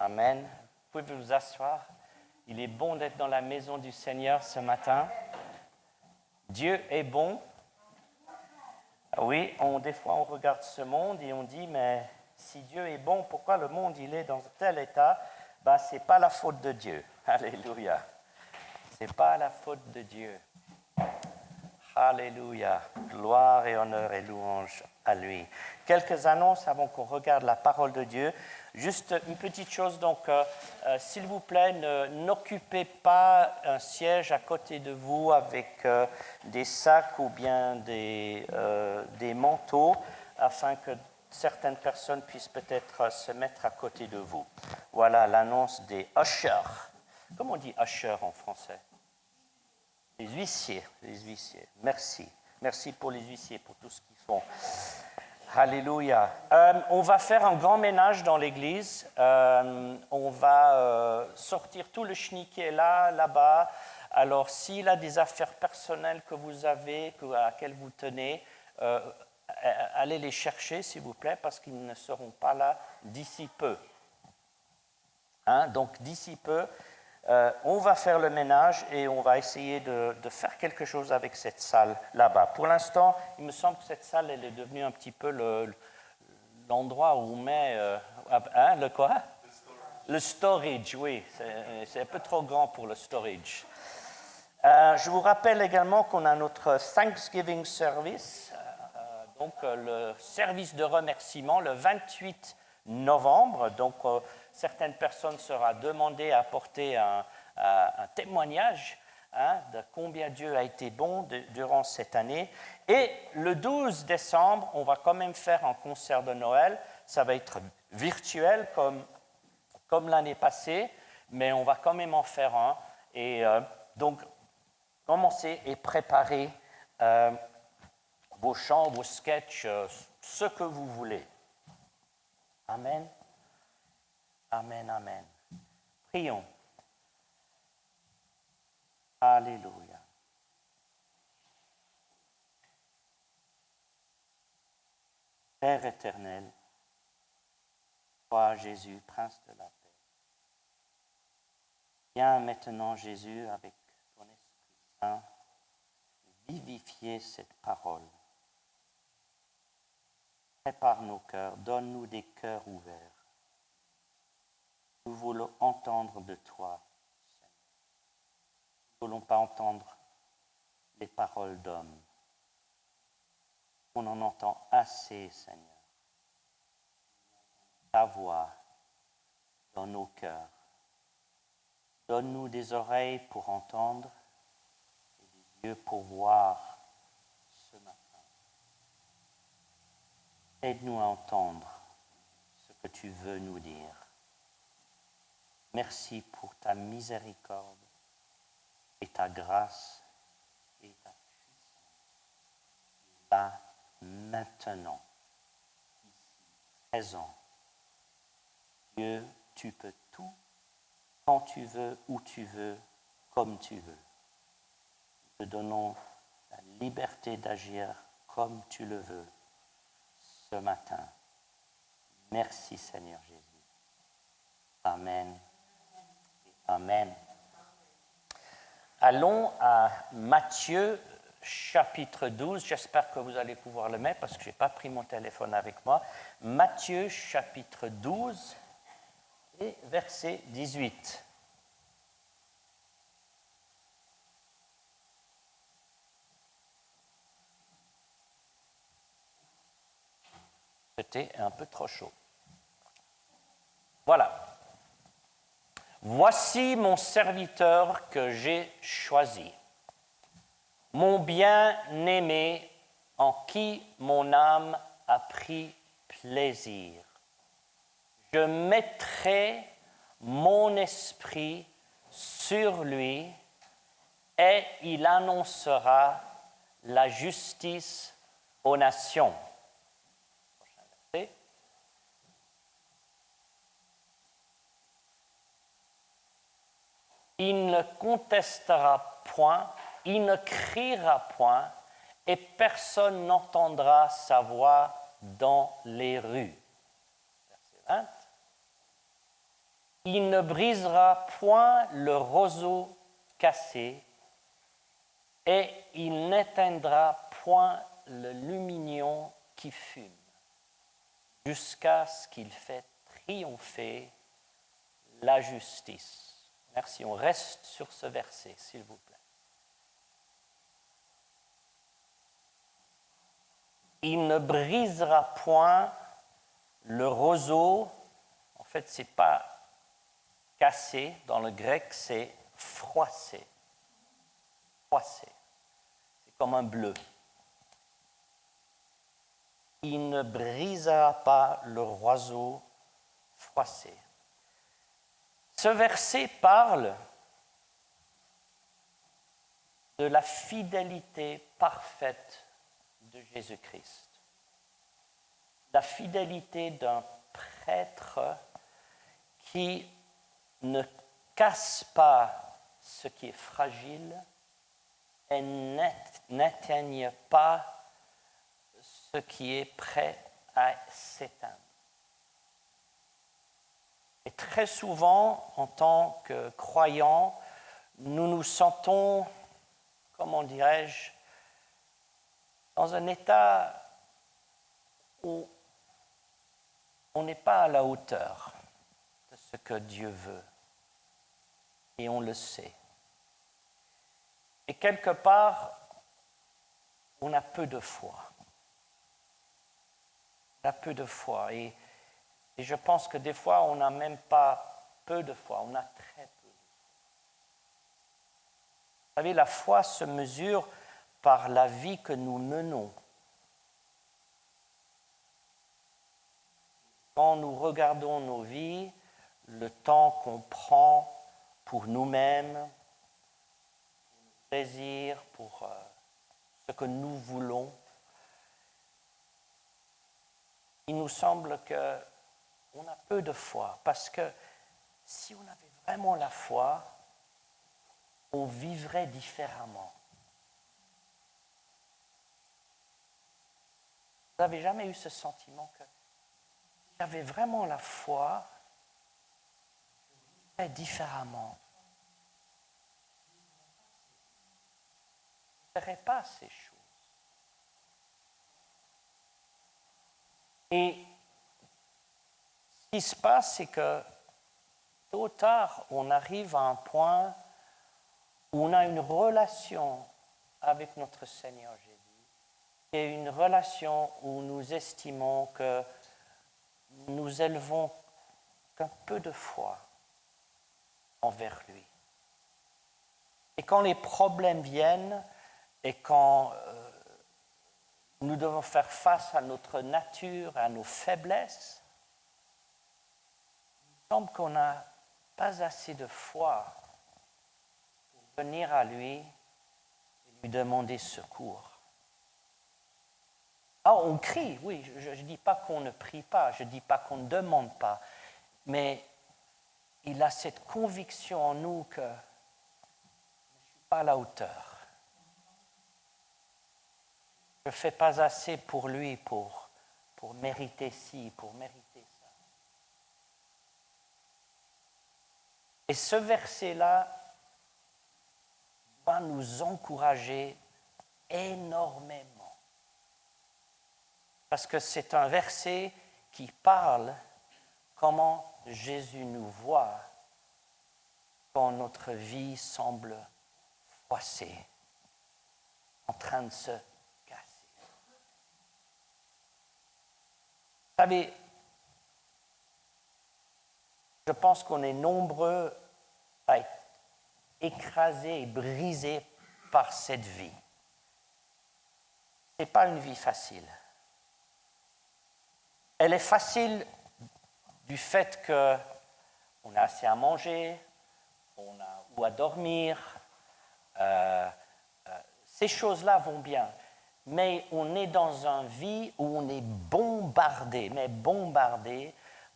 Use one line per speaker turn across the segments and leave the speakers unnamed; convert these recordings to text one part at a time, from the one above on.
Amen. Vous pouvez vous asseoir. Il est bon d'être dans la maison du Seigneur ce matin. Dieu est bon. Oui, des fois on regarde ce monde et on dit, mais si Dieu est bon, pourquoi le monde il est dans tel état? Ce n'est pas la faute de Dieu. Alléluia. Ce n'est pas la faute de Dieu. Alléluia. Gloire et honneur et louange à lui. Quelques annonces avant qu'on regarde la parole de Dieu. Juste une petite chose, donc, s'il vous plaît, n'occupez pas un siège à côté de vous avec des sacs ou bien des manteaux, afin que certaines personnes puissent peut-être se mettre à côté de vous. Voilà l'annonce des ushers. Comment on dit usher en français? Les huissiers. Merci. Merci pour les huissiers, pour tout ce qu'ils font. Alléluia. On va faire un grand ménage dans l'église. On va sortir tout le chenille qui est là-bas. Alors, s'il a des affaires personnelles que vous avez, à laquelle vous tenez, allez les chercher, s'il vous plaît, parce qu'ils ne seront pas là d'ici peu. Donc, d'ici peu, on va faire le ménage et on va essayer de faire quelque chose avec cette salle là-bas. Pour l'instant, il me semble que cette salle elle est devenue un petit peu l'endroit où on met... le quoi? Le storage, oui. C'est un peu trop grand pour le storage. Je vous rappelle également qu'on a notre Thanksgiving Service, donc le service de remerciement, le 28 novembre. Donc, certaines personnes seront demandées à apporter un témoignage de combien Dieu a été bon durant cette année. Et le 12 décembre, on va quand même faire un concert de Noël. Ça va être virtuel comme l'année passée, mais on va quand même en faire un. Et donc, commencez et préparez vos chants, vos sketchs, ce que vous voulez. Amen. Amen, amen. Prions. Alléluia. Père éternel, toi Jésus, Prince de la paix, viens maintenant Jésus avec ton Esprit Saint vivifier cette parole. Prépare nos cœurs, donne-nous des cœurs ouverts. Nous voulons entendre de toi, Seigneur. Nous ne voulons pas entendre les paroles d'hommes. On en entend assez, Seigneur. Ta voix dans nos cœurs. Donne-nous des oreilles pour entendre et des yeux pour voir ce matin. Aide-nous à entendre ce que tu veux nous dire. Merci pour ta miséricorde et ta grâce et ta puissance. Là, maintenant, ici, présent. Dieu, tu peux tout, quand tu veux, où tu veux, comme tu veux. Nous te donnons la liberté d'agir comme tu le veux ce matin. Merci Seigneur Jésus. Amen. Amen. Allons à Matthieu chapitre 12. J'espère que vous allez pouvoir le mettre parce que je n'ai pas pris mon téléphone avec moi. Matthieu chapitre 12 et verset 18. C'était un peu trop chaud. Voilà. Voici mon serviteur que j'ai choisi, mon bien-aimé en qui mon âme a pris plaisir. Je mettrai mon esprit sur lui et il annoncera la justice aux nations. Prochain verset. Il ne contestera point, il ne criera point, et personne n'entendra sa voix dans les rues. Verset 20. Il ne brisera point le roseau cassé et il n'éteindra point le lumignon qui fume, jusqu'à ce qu'il fait triompher la justice. Merci, on reste sur ce verset, s'il vous plaît. Il ne brisera point le roseau, en fait, ce n'est pas cassé, dans le grec, c'est froissé. Froissé. C'est comme un bleu. Il ne brisera pas le roseau froissé. Ce verset parle de la fidélité parfaite de Jésus-Christ. La fidélité d'un prêtre qui ne casse pas ce qui est fragile et n'éteigne pas ce qui est prêt à s'éteindre. Et très souvent, en tant que croyants, nous nous sentons, comment dirais-je, dans un état où on n'est pas à la hauteur de ce que Dieu veut. Et on le sait. Et quelque part, on a peu de foi. On a peu de foi. Et je pense que des fois, on n'a même pas peu de foi, on a très peu de foi. Vous savez, la foi se mesure par la vie que nous menons. Quand nous regardons nos vies, le temps qu'on prend pour nous-mêmes, pour nos plaisirs, pour ce que nous voulons, il nous semble qu'on a peu de foi. Parce que si on avait vraiment la foi, on vivrait différemment. Vous n'avez jamais eu ce sentiment que si j'avais vraiment la foi, je vivrais différemment. Je ne ferais pas ces choses. Et ce qui se passe, c'est que tôt ou tard, on arrive à un point où on a une relation avec notre Seigneur Jésus. Et une relation où nous estimons que nous élevons qu'un peu de foi envers lui. Et quand les problèmes viennent et quand nous devons faire face à notre nature, à nos faiblesses, il me semble qu'on n'a pas assez de foi pour venir à lui et lui demander secours. Ah, on crie, oui, je ne dis pas qu'on ne prie pas, je ne dis pas qu'on ne demande pas, mais il a cette conviction en nous que je ne suis pas à la hauteur. Je ne fais pas assez pour lui pour mériter ci, pour mériter ça. Et ce verset-là va nous encourager énormément. Parce que c'est un verset qui parle comment Jésus nous voit quand notre vie semble froissée, en train de se casser. Vous savez, je pense qu'on est nombreux à être écrasés et brisés par cette vie. Ce n'est pas une vie facile. Elle est facile du fait qu'on a assez à manger, on a où à dormir. Ces choses-là vont bien. Mais on est dans une vie où on est bombardé,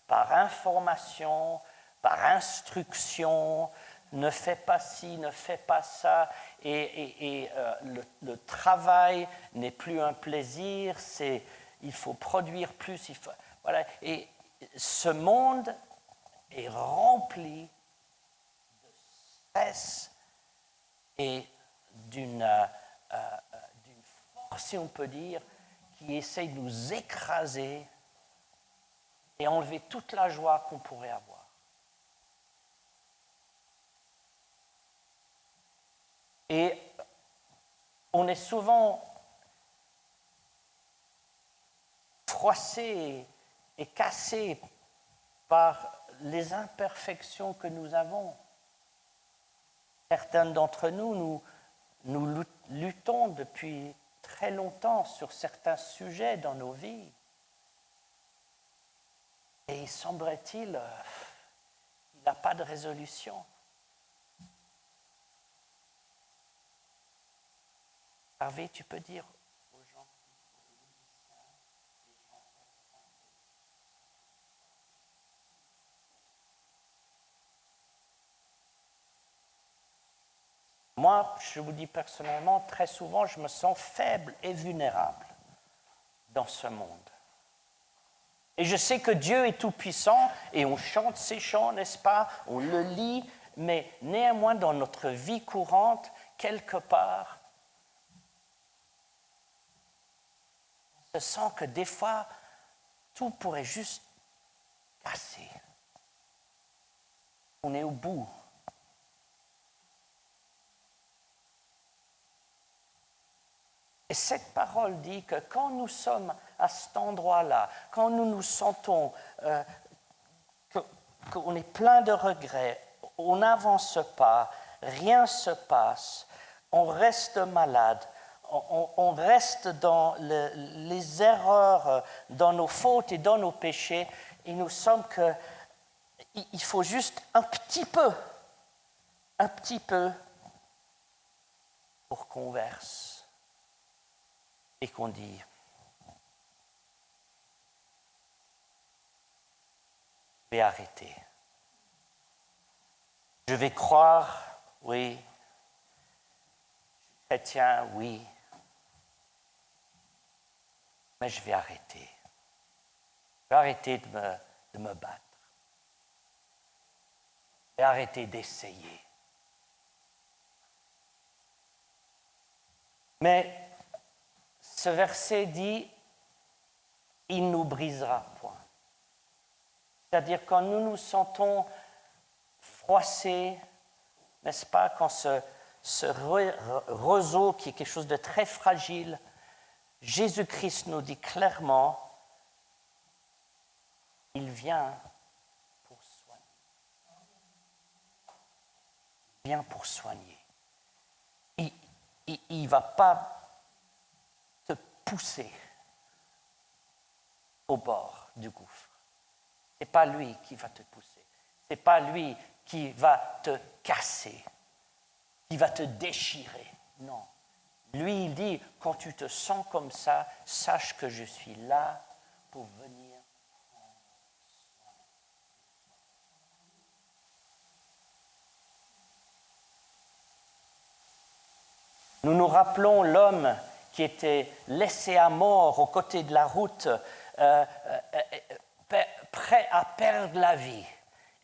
par information, par instruction. Ne fais pas ci, ne fais pas ça. Et le travail n'est plus un plaisir, il faut produire plus. Voilà. Et ce monde est rempli rempli de stress et d'une force, si on peut dire, qui essaye de nous écraser et enlever toute la joie qu'on pourrait avoir. Et on est souvent froissé et cassé par les imperfections que nous avons. Certains d'entre nous luttons depuis très longtemps sur certains sujets dans nos vies. Et semblerait-il, il n'a pas de résolution. Harvey, tu peux dire aux gens. Moi, je vous dis personnellement, très souvent, je me sens faible et vulnérable dans ce monde. Et je sais que Dieu est tout-puissant et on chante ces chants, n'est-ce pas? On le lit, mais néanmoins, dans notre vie courante, quelque part, on se sent que des fois, tout pourrait juste casser. On est au bout. Et cette parole dit que quand nous sommes à cet endroit-là, quand nous nous sentons qu'on est plein de regrets, on n'avance pas, rien ne se passe, on reste malade, on reste dans les erreurs, dans nos fautes et dans nos péchés, et nous sommes qu'il faut juste un petit peu pour qu'on verse. Et qu'on dit, je vais arrêter. Je vais croire, oui. Je suis chrétien, oui. Mais je vais arrêter. Je vais arrêter de me battre. Je vais arrêter d'essayer. Mais ce verset dit, il ne nous brisera point. C'est-à-dire quand nous nous sentons froissés, n'est-ce pas, quand ce roseau qui est quelque chose de très fragile, Jésus-Christ nous dit clairement, il vient pour soigner. Il vient pour soigner. Il ne va pas pousser au bord du gouffre. Ce n'est pas lui qui va te pousser. Ce n'est pas lui qui va te casser, qui va te déchirer. Non. Lui, il dit, quand tu te sens comme ça, sache que je suis là pour venir. Nous nous rappelons l'homme qui était laissé à mort aux côtés de la route, prêt à perdre la vie.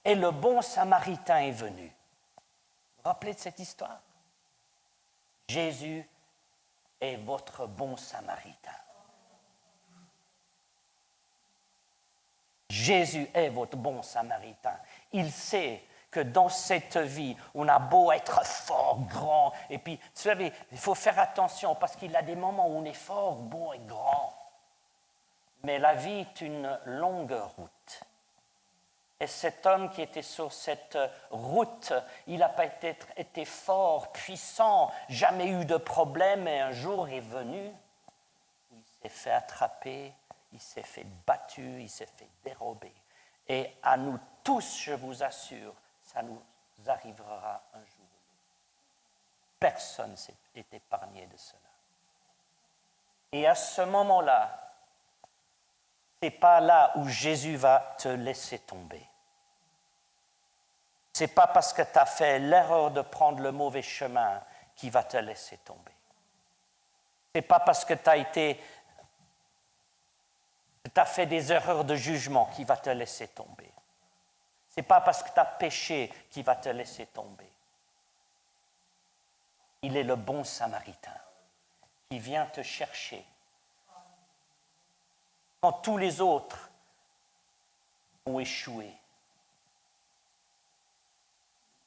Et le bon Samaritain est venu. Vous vous rappelez de cette histoire? Jésus est votre bon Samaritain. Jésus est votre bon Samaritain. Il sait que dans cette vie, on a beau être fort, grand, et puis, vous savez, il faut faire attention parce qu'il y a des moments où on est fort, beau et grand. Mais la vie est une longue route. Et cet homme qui était sur cette route, il n'a pas été fort, puissant, jamais eu de problème, et un jour est venu, il s'est fait attraper, il s'est fait battu, il s'est fait dérober. Et à nous tous, je vous assure, ça nous arrivera un jour. Personne n'est épargné de cela. Et à ce moment-là, ce n'est pas là où Jésus va te laisser tomber. Ce n'est pas parce que tu as fait l'erreur de prendre le mauvais chemin qu'il va te laisser tomber. Ce n'est pas parce que tu as fait des erreurs de jugement qu'il va te laisser tomber. Ce n'est pas parce que tu as péché qu'il va te laisser tomber. Il est le bon Samaritain qui vient te chercher. Quand tous les autres ont échoué,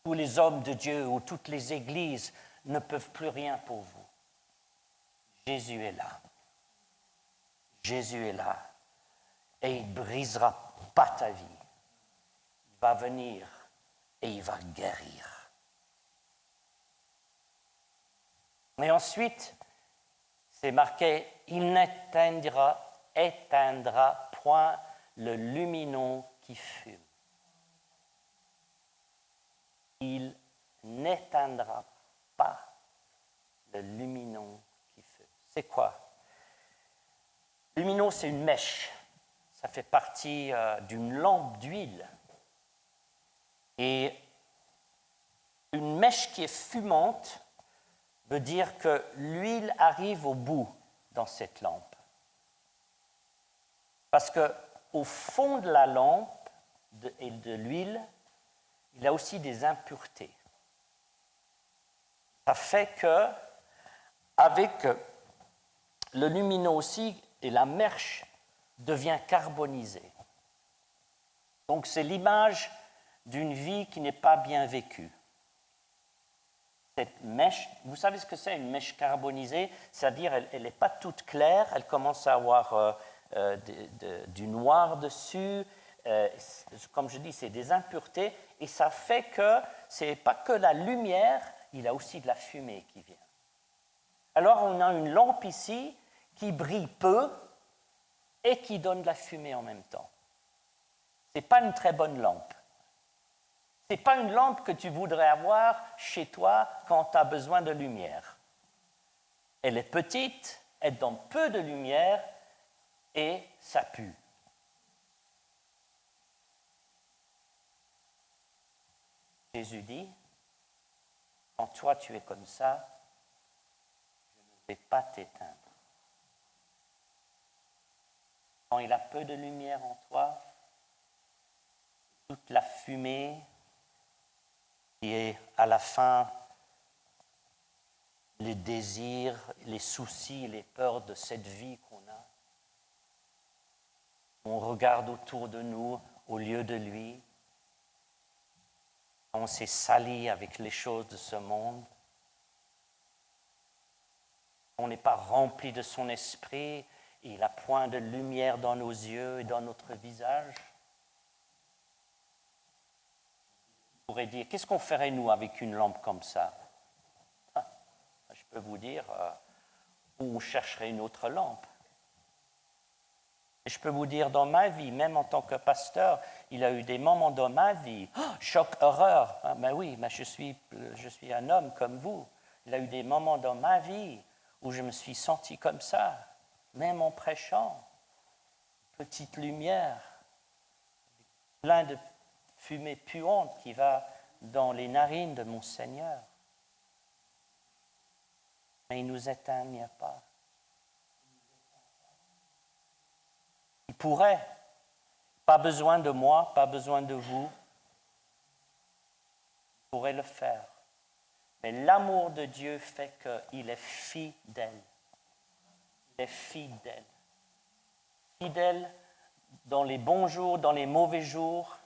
tous les hommes de Dieu ou toutes les églises ne peuvent plus rien pour vous. Jésus est là. Jésus est là. Et il ne brisera pas ta vie. Il va venir et il va guérir. Mais ensuite, c'est marqué, il n'éteindra point le lumineux qui fume. Il n'éteindra pas le lumineux qui fume. C'est quoi? Le lumineux, c'est une mèche. Ça fait partie d'une lampe d'huile. Et une mèche qui est fumante veut dire que l'huile arrive au bout dans cette lampe. Parce qu'au fond de la lampe et de l'huile, il y a aussi des impuretés. Ça fait que, avec le lumineux aussi, et la mèche devient carbonisée. Donc c'est l'image d'une vie qui n'est pas bien vécue. Cette mèche, vous savez ce que c'est une mèche carbonisée? C'est-à-dire elle n'est pas toute claire, elle commence à avoir du noir dessus. Comme je dis, c'est des impuretés et ça fait que ce n'est pas que la lumière, il y a aussi de la fumée qui vient. Alors on a une lampe ici qui brille peu et qui donne de la fumée en même temps. Ce n'est pas une très bonne lampe. Ce n'est pas une lampe que tu voudrais avoir chez toi quand tu as besoin de lumière. Elle est petite, elle donne peu de lumière et ça pue. Jésus dit, quand toi tu es comme ça, je ne vais pas t'éteindre. Quand il a peu de lumière en toi, toute la fumée qui est à la fin les désirs, les soucis, les peurs de cette vie qu'on a. On regarde autour de nous au lieu de lui. On s'est sali avec les choses de ce monde. On n'est pas rempli de son esprit. Il n'a point de lumière dans nos yeux et dans notre visage. On pourrait dire, qu'est-ce qu'on ferait nous avec une lampe comme ça? Je peux vous dire, on chercherait une autre lampe. Et je peux vous dire, dans ma vie, même en tant que pasteur, il y a eu des moments dans ma vie, choc, horreur. Ben oui, ben je suis un homme comme vous. Il y a eu des moments dans ma vie où je me suis senti comme ça, même en prêchant. Petite lumière, plein de fumée puante qui va dans les narines de mon Seigneur. Mais il ne nous éteignait pas. Il pourrait. Pas besoin de moi, pas besoin de vous. Il pourrait le faire. Mais l'amour de Dieu fait qu'il est fidèle. Il est fidèle. Fidèle dans les bons jours, dans les mauvais jours.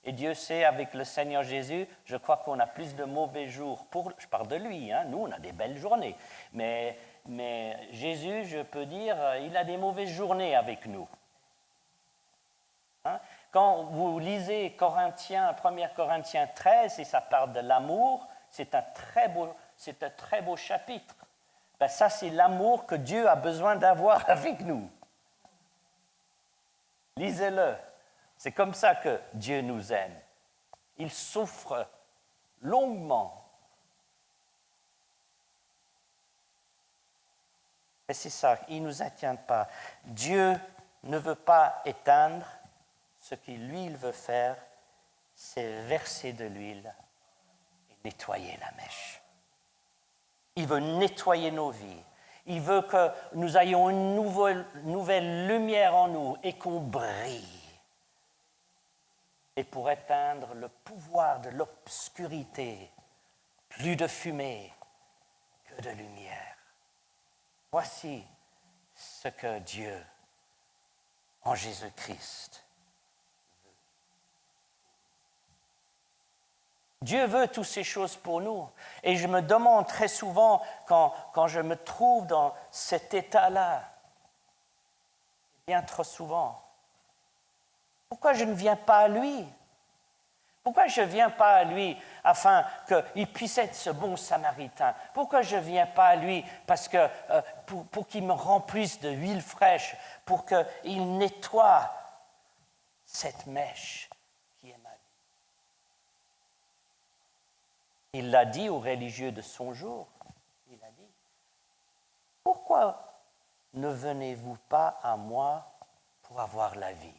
Et Dieu sait, avec le Seigneur Jésus, je crois qu'on a plus de mauvais jours. Je parle de lui, hein, nous on a des belles journées. Mais Jésus, je peux dire, il a des mauvaises journées avec nous. Hein? Quand vous lisez 1 Corinthiens 13, et ça parle de l'amour, c'est un très beau chapitre. Ben, ça, c'est l'amour que Dieu a besoin d'avoir avec nous. Lisez-le. C'est comme ça que Dieu nous aime. Il souffre longuement. Et c'est ça, il ne nous éteint pas. Dieu ne veut pas éteindre. Ce qu'il, lui, il veut faire, c'est verser de l'huile et nettoyer la mèche. Il veut nettoyer nos vies. Il veut que nous ayons une nouvelle lumière en nous et qu'on brille. et pour éteindre le pouvoir de l'obscurité, plus de fumée que de lumière. Voici ce que Dieu, en Jésus-Christ, veut. Dieu veut toutes ces choses pour nous. Et je me demande très souvent, quand je me trouve dans cet état-là, bien trop souvent, pourquoi je ne viens pas à lui? Pourquoi je ne viens pas à lui afin qu'il puisse être ce bon samaritain? Pourquoi je ne viens pas à lui pour qu'il me remplisse de huile fraîche, pour qu'il nettoie cette mèche qui est ma vie? Il l'a dit aux religieux de son jour. Il a dit, pourquoi ne venez-vous pas à moi pour avoir la vie?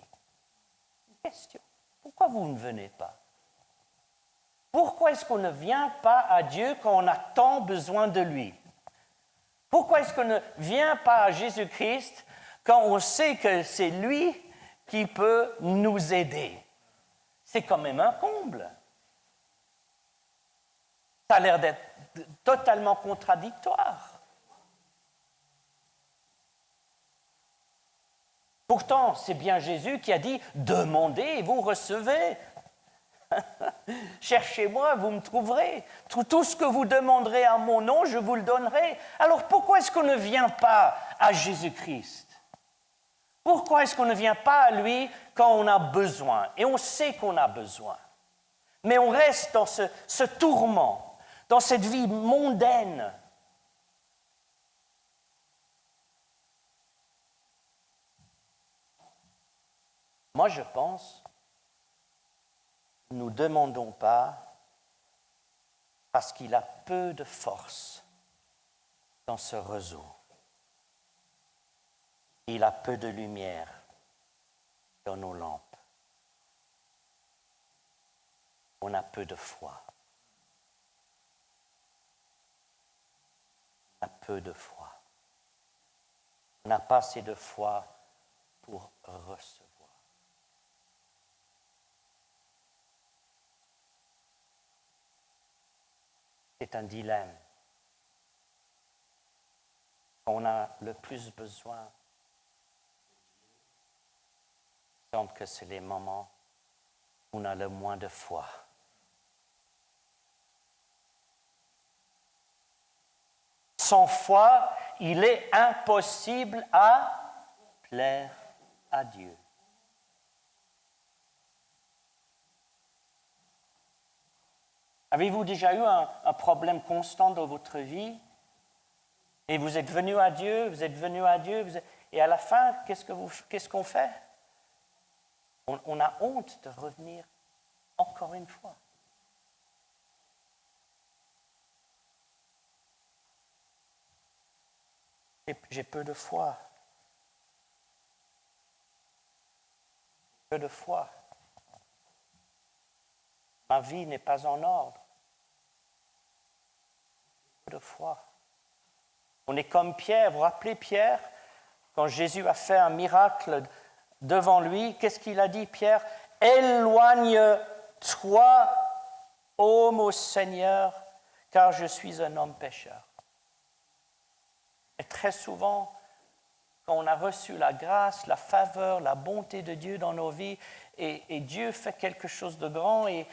Une question. Pourquoi vous ne venez pas? Pourquoi est-ce qu'on ne vient pas à Dieu quand on a tant besoin de lui? Pourquoi est-ce qu'on ne vient pas à Jésus-Christ quand on sait que c'est lui qui peut nous aider? C'est quand même un comble. Ça a l'air d'être totalement contradictoire. Pourtant, c'est bien Jésus qui a dit « Demandez et vous recevez ». Cherchez-moi, vous me trouverez. Tout ce que vous demanderez à mon nom, je vous le donnerai. Alors pourquoi est-ce qu'on ne vient pas à Jésus-Christ? Pourquoi est-ce qu'on ne vient pas à lui quand on a besoin? Et on sait qu'on a besoin. Mais on reste dans ce tourment, dans cette vie mondaine. Moi, je pense, nous ne demandons pas parce qu'il a peu de force dans ce réseau. Il a peu de lumière dans nos lampes. On a peu de foi. On a peu de foi. On n'a pas assez de foi pour recevoir. C'est un dilemme. On a le plus besoin. Il semble que c'est les moments où on a le moins de foi. Sans foi, il est impossible à plaire à Dieu. Avez-vous déjà eu un problème constant dans votre vie et vous êtes venu à Dieu, et à la fin, qu'est-ce qu'on fait? On a honte de revenir encore une fois. J'ai peu de foi. Peu de foi. Ma vie n'est pas en ordre. Peu de foi. On est comme Pierre. Vous vous rappelez Pierre? Quand Jésus a fait un miracle devant lui, qu'est-ce qu'il a dit, Pierre? Éloigne-toi, ô mon Seigneur, car je suis un homme pécheur. Et très souvent, quand on a reçu la grâce, la faveur, la bonté de Dieu dans nos vies, et Dieu fait quelque chose de grand, et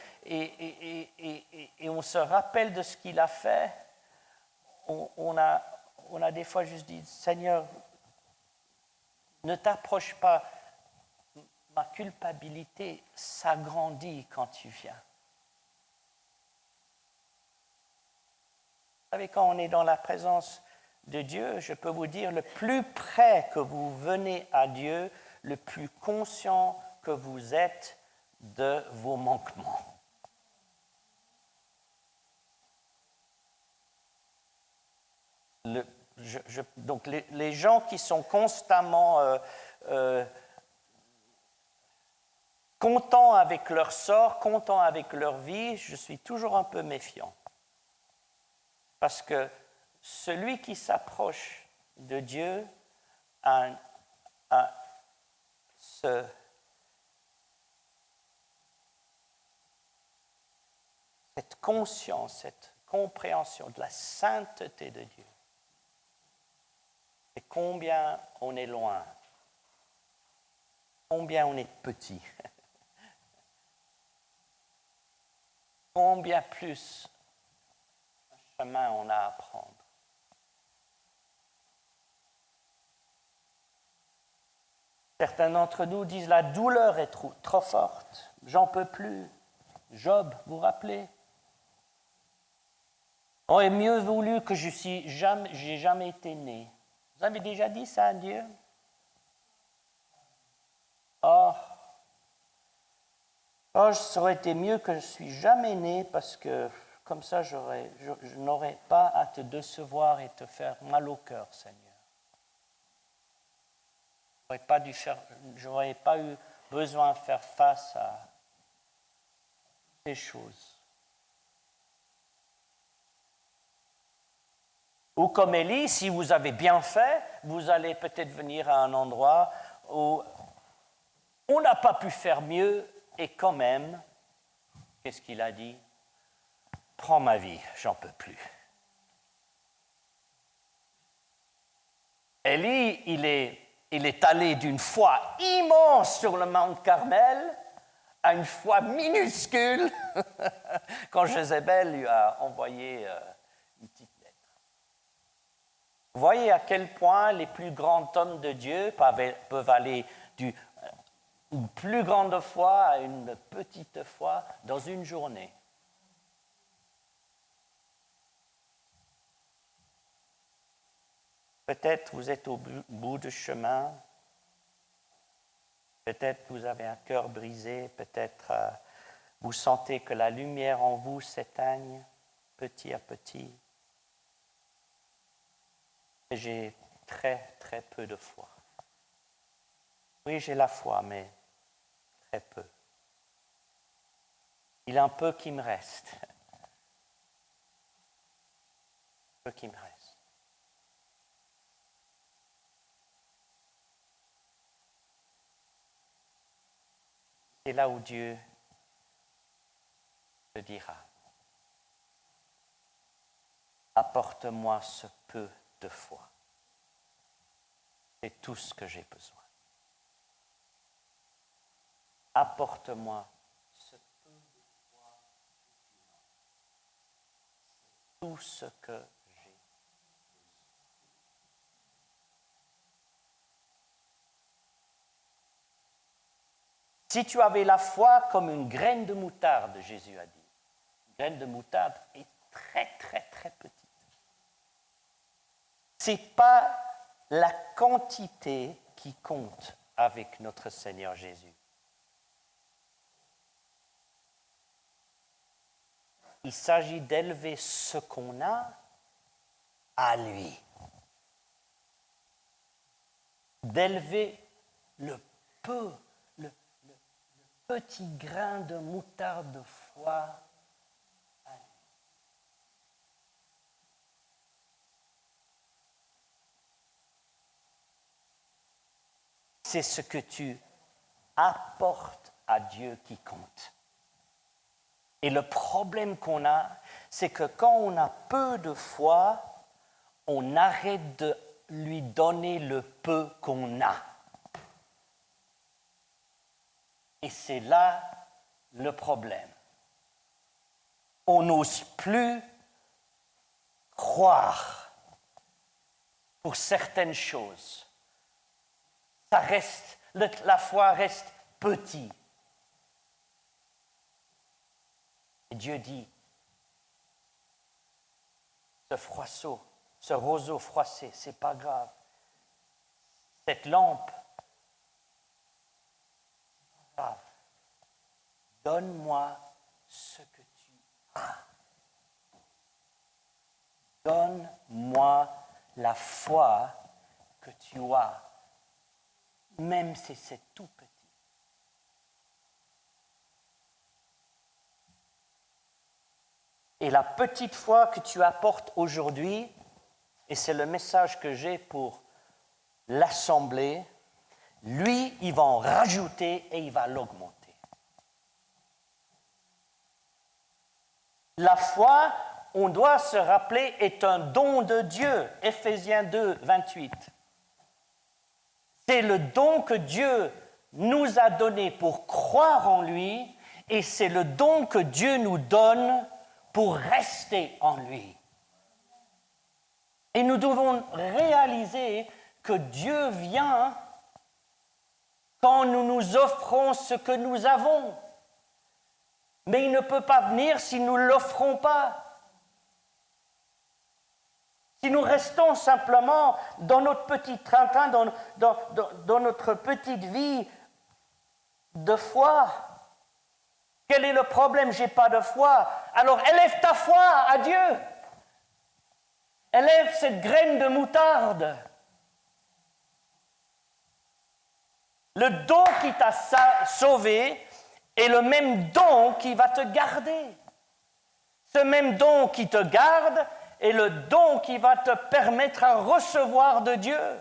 on se rappelle de ce qu'il a fait, on a des fois juste dit, Seigneur, ne t'approche pas, ma culpabilité s'agrandit quand tu viens. Vous savez, quand on est dans la présence de Dieu, je peux vous dire, le plus près que vous venez à Dieu, le plus conscient que vous êtes de vos manquements. Donc les gens qui sont constamment contents avec leur sort, contents avec leur vie, je suis toujours un peu méfiant. Parce que celui qui s'approche de Dieu a cette conscience, cette compréhension de la sainteté de Dieu. Et combien on est loin, combien on est petit, combien plus un chemin on a à prendre. Certains d'entre nous disent la douleur est trop forte, j'en peux plus. Job, vous vous rappelez? Aurait mieux voulu que j'ai jamais été né. Vous avez déjà dit ça à Dieu? Oh, ça aurait été mieux que je ne suis jamais né parce que comme ça, je n'aurais pas à te décevoir et te faire mal au cœur, Seigneur. Je n'aurais pas eu besoin de faire face à ces choses. Ou comme Élie, si vous avez bien fait, vous allez peut-être venir à un endroit où on n'a pas pu faire mieux et quand même, qu'est-ce qu'il a dit? Prends ma vie, j'en peux plus. Élie, il est allé d'une foi immense sur le mont Carmel à une foi minuscule quand Jézabel lui a envoyé une petite lettre. Vous voyez à quel point les plus grands hommes de Dieu peuvent aller d'une plus grande foi à une petite foi dans une journée. Peut-être vous êtes au bout du chemin, peut-être vous avez un cœur brisé, peut-être vous sentez que la lumière en vous s'éteigne petit à petit. J'ai très, très peu de foi. Oui, j'ai la foi, mais très peu. Il y a un peu qui me reste. Un peu qui me reste. C'est là où Dieu te dira, apporte-moi ce peu de foi. C'est tout ce que j'ai besoin. Apporte-moi ce peu de foi. Tout ce que j'ai. Si tu avais la foi comme une graine de moutarde, Jésus a dit. Une graine de moutarde est très, très, très petite. Ce n'est pas la quantité qui compte avec notre Seigneur Jésus. Il s'agit d'élever ce qu'on a à lui. D'élever le peu, le petit grain de moutarde de foi à lui. C'est ce que tu apportes à Dieu qui compte. Et le problème qu'on a, c'est que quand on a peu de foi, on arrête de lui donner le peu qu'on a. Et c'est là le problème. On n'ose plus croire pour certaines choses. La foi reste petite. Et Dieu dit, ce roseau froissé, c'est pas grave. Cette lampe, c'est pas grave. Donne-moi ce que tu as. Donne-moi la foi que tu as, même si c'est tout petit. Et la petite foi que tu apportes aujourd'hui, et c'est le message que j'ai pour l'Assemblée, lui, il va en rajouter et il va l'augmenter. La foi, on doit se rappeler, est un don de Dieu. Éphésiens 2, 28. C'est le don que Dieu nous a donné pour croire en lui, et c'est le don que Dieu nous donne pour rester en lui. Et nous devons réaliser que Dieu vient quand nous nous offrons ce que nous avons. Mais il ne peut pas venir si nous ne l'offrons pas. Si nous restons simplement dans notre petit train-train, dans notre petite vie de foi. Quel est le problème? Je n'ai pas de foi. Alors élève ta foi à Dieu. Élève cette graine de moutarde. Le don qui t'a sauvé est le même don qui va te garder. Ce même don qui te garde est le don qui va te permettre à recevoir de Dieu.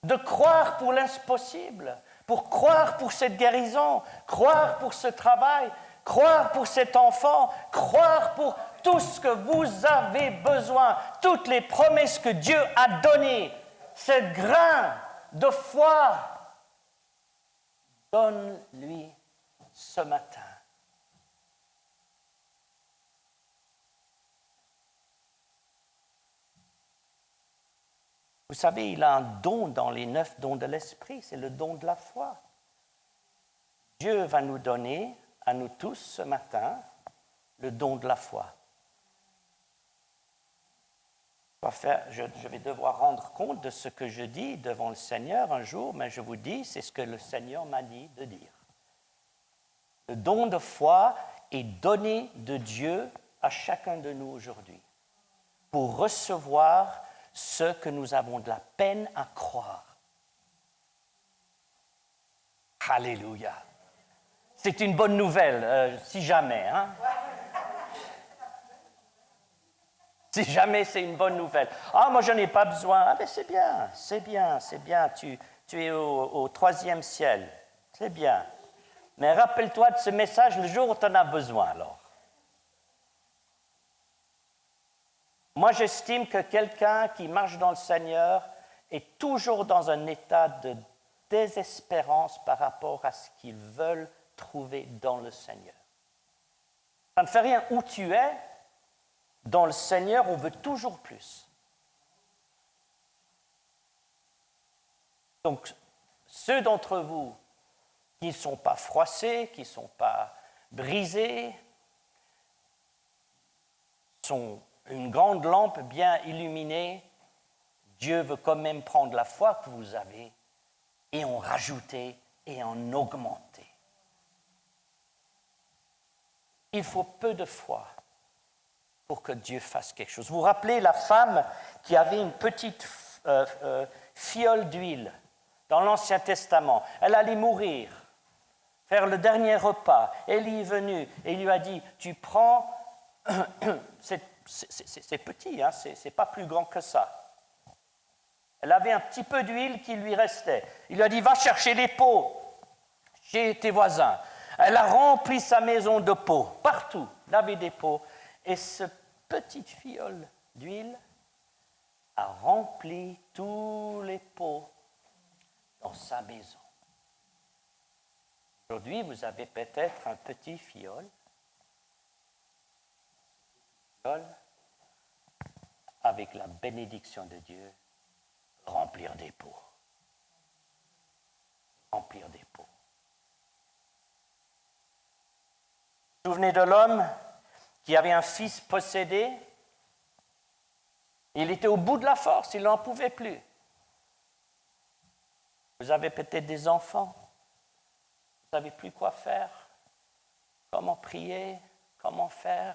De croire pour l'impossible, pour croire pour cette guérison, croire pour ce travail, croire pour cet enfant, croire pour tout ce que vous avez besoin, toutes les promesses que Dieu a données. Ce grain de foi, donne-lui ce matin. Vous savez, il a un don dans les 9 dons de l'Esprit, c'est le don de la foi. Dieu va nous donner, à nous tous ce matin, le don de la foi. Je vais devoir rendre compte de ce que je dis devant le Seigneur un jour, mais je vous dis, c'est ce que le Seigneur m'a dit de dire. Le don de foi est donné de Dieu à chacun de nous aujourd'hui pour recevoir ce que nous avons de la peine à croire. Alléluia. C'est une bonne nouvelle, si jamais. Hein? Si jamais c'est une bonne nouvelle. Ah, moi, je n'ai pas besoin. Ah, mais c'est bien, c'est bien, c'est bien. Tu es au 3e ciel. C'est bien. Mais rappelle-toi de ce message le jour où tu en as besoin, alors. Moi, j'estime que quelqu'un qui marche dans le Seigneur est toujours dans un état de désespérance par rapport à ce qu'ils veulent trouver dans le Seigneur. Ça ne fait rien où tu es. Dans le Seigneur, on veut toujours plus. Donc, ceux d'entre vous qui ne sont pas froissés, qui ne sont pas brisés, sont une grande lampe bien illuminée, Dieu veut quand même prendre la foi que vous avez et en rajouter et en augmenter. Il faut peu de foi pour que Dieu fasse quelque chose. Vous vous rappelez la femme qui avait une petite fiole d'huile dans l'Ancien Testament. Elle allait mourir, faire le dernier repas. Élie est venu et il lui a dit, tu prends, c'est petit, hein, c'est pas plus grand que ça. Elle avait un petit peu d'huile qui lui restait. Il lui a dit, va chercher les pots chez tes voisins. Elle a rempli sa maison de pots, partout, il avait des pots. Et ce petite fiole d'huile a rempli tous les pots dans sa maison. Aujourd'hui, vous avez peut-être un petit fiole avec la bénédiction de Dieu, remplir des pots. Remplir des pots. Vous vous souvenez de l'homme qui avait un fils possédé? Il était au bout de la force, il n'en pouvait plus. Vous avez peut-être des enfants, vous ne savez plus quoi faire, comment prier, comment faire.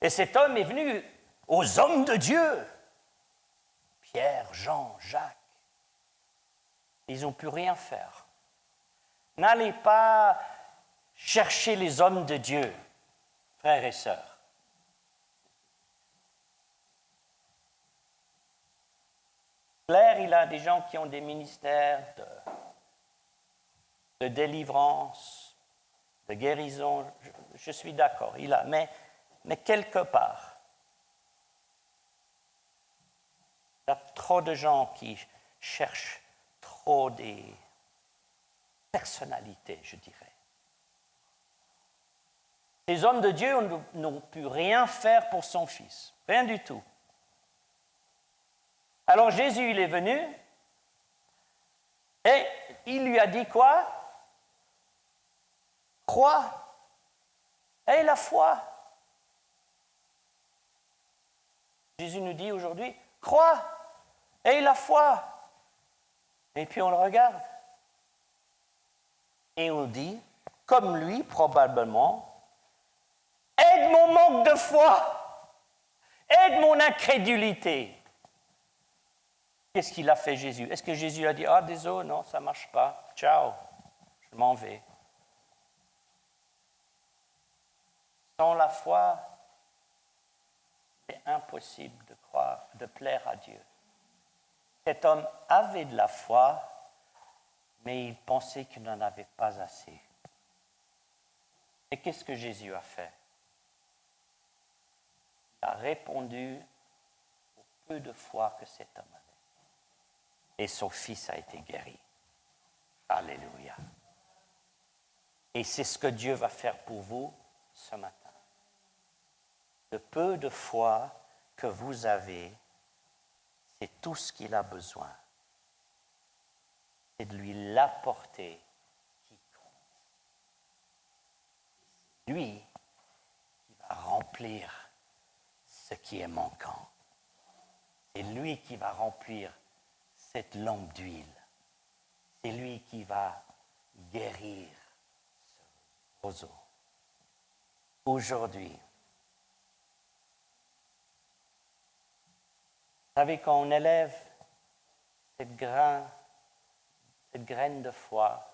Et cet homme est venu aux hommes de Dieu, Pierre, Jean, Jacques. Ils n'ont pu rien faire. N'allez pas chercher les hommes de Dieu, frères et sœurs. Claire, il a des gens qui ont des ministères de délivrance, de guérison, je suis d'accord, mais quelque part, il y a trop de gens qui cherchent trop des personnalités, je dirais. Ces hommes de Dieu n'ont pu rien faire pour son fils, rien du tout. Alors Jésus, il est venu et il lui a dit quoi? Crois, aie la foi. Jésus nous dit aujourd'hui, crois, aie la foi. Et puis on le regarde. Et on dit, comme lui probablement, aide mon manque de foi, aide mon incrédulité. Qu'est-ce qu'il a fait Jésus? Est-ce que Jésus a dit, ah désolé, non, ça ne marche pas, ciao, je m'en vais. Sans la foi, c'est impossible de croire, de plaire à Dieu. Cet homme avait de la foi, mais il pensait qu'il n'en avait pas assez. Et qu'est-ce que Jésus a fait? Il a répondu au peu de foi que cet homme avait. Et son fils a été guéri. Alléluia. Et c'est ce que Dieu va faire pour vous ce matin. Le peu de foi que vous avez, c'est tout ce qu'il a besoin. C'est de lui l'apporter qui compte. C'est lui qui va remplir ce qui est manquant. C'est lui qui va remplir cette lampe d'huile. C'est lui qui va guérir ce roseau. Aujourd'hui, vous savez, quand on élève cette graine de foi,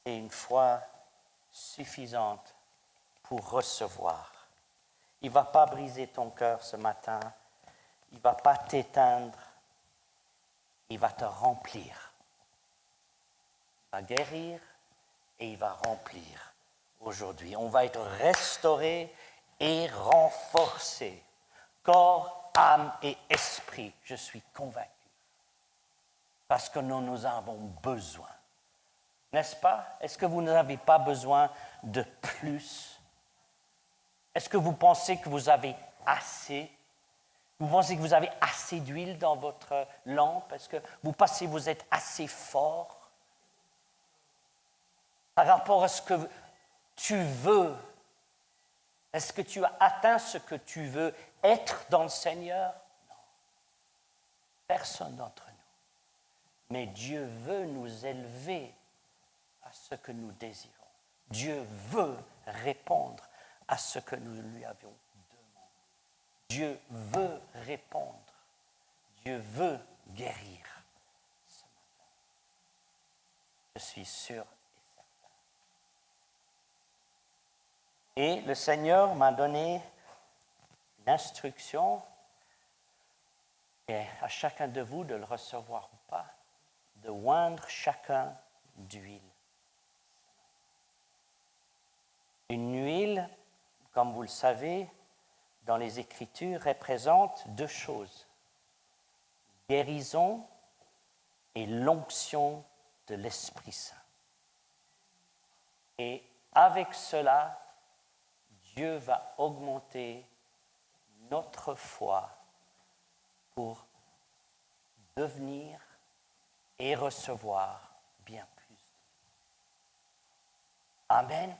c'est une foi suffisante pour recevoir. Il ne va pas briser ton cœur ce matin, il ne va pas t'éteindre, il va te remplir. Il va guérir et il va remplir aujourd'hui. On va être restauré et renforcé. Corps, âme et esprit, je suis convaincu. Parce que nous avons besoin. N'est-ce pas? Est-ce que vous n'avez pas besoin de plus? Est-ce que vous pensez que vous avez assez? Vous pensez que vous avez assez d'huile dans votre lampe? Est-ce que vous pensez que vous êtes assez fort? Par rapport à ce que tu veux, est-ce que tu as atteint ce que tu veux être dans le Seigneur? Non. Personne d'entre nous. Mais Dieu veut nous élever à ce que nous désirons. Dieu veut répondre à ce que nous lui avions demandé. Dieu veut répondre. Dieu veut guérir ce matin. Je suis sûr et certain. Et le Seigneur m'a donné une instruction, et à chacun de vous de le recevoir ou pas, de oindre chacun d'huile. Une huile, comme vous le savez, dans les Écritures, représente deux choses. Guérison et l'onction de l'Esprit Saint. Et avec cela, Dieu va augmenter notre foi pour devenir et recevoir bien plus. Amen.